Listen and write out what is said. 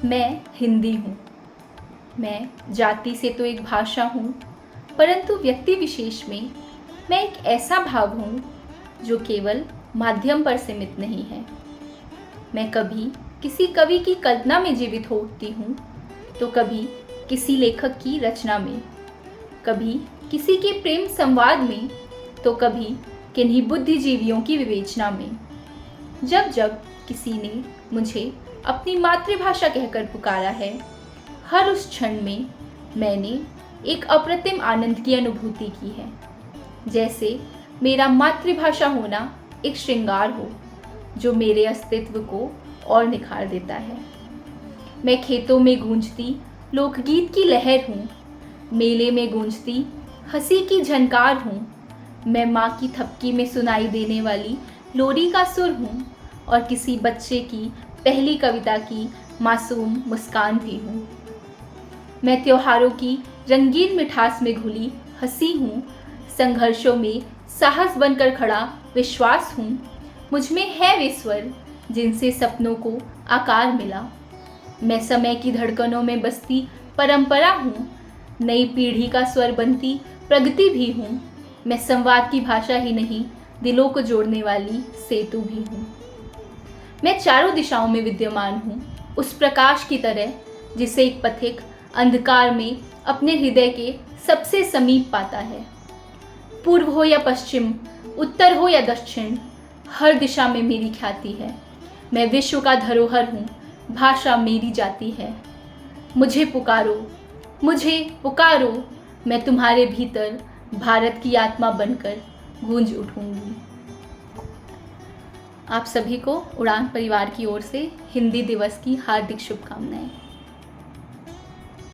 मैं हिंदी हूँ। मैं जाति से तो एक भाषा हूँ, परंतु व्यक्ति विशेष में मैं एक ऐसा भाव हूँ जो केवल माध्यम पर सीमित नहीं है। मैं कभी किसी कवि की कल्पना में जीवित हो उठती हूँ, तो कभी किसी लेखक की रचना में, कभी किसी के प्रेम संवाद में, तो कभी किन्हीं बुद्धिजीवियों की विवेचना में। जब जब किसी ने मुझे अपनी मातृभाषा कहकर पुकारा है, हर उस क्षण में मैंने एक अप्रतिम आनंद की अनुभूति की है। जैसे मेरा मातृभाषा होना एक श्रृंगार हो जो मेरे अस्तित्व को और निखार देता है। मैं खेतों में गूंजती लोकगीत की लहर हूँ, मेले में गूंजती हंसी की झनकार हूँ। मैं माँ की थपकी में सुनाई देने वाली लोरी का सुर हूँ और किसी बच्चे की पहली कविता की मासूम मुस्कान भी हूँ। मैं त्योहारों की रंगीन मिठास में घुली हंसी हूँ, संघर्षों में साहस बनकर खड़ा विश्वास हूँ। मुझ में है वे स्वर जिनसे सपनों को आकार मिला। मैं समय की धड़कनों में बसती परंपरा हूँ, नई पीढ़ी का स्वर बनती प्रगति भी हूँ। मैं संवाद की भाषा ही नहीं, दिलों को जोड़ने वाली सेतु भी हूँ। मैं चारों दिशाओं में विद्यमान हूँ, उस प्रकाश की तरह जिसे एक पथिक अंधकार में अपने हृदय के सबसे समीप पाता है। पूर्व हो या पश्चिम, उत्तर हो या दक्षिण, हर दिशा में मेरी ख्याति है। मैं विश्व का धरोहर हूँ, भाषा मेरी जाति है। मुझे पुकारो, मुझे पुकारो, मैं तुम्हारे भीतर भारत की आत्मा बनकर गूंज उठूंगी। आप सभी को उड़ान परिवार की ओर से हिंदी दिवस की हार्दिक शुभकामनाएं।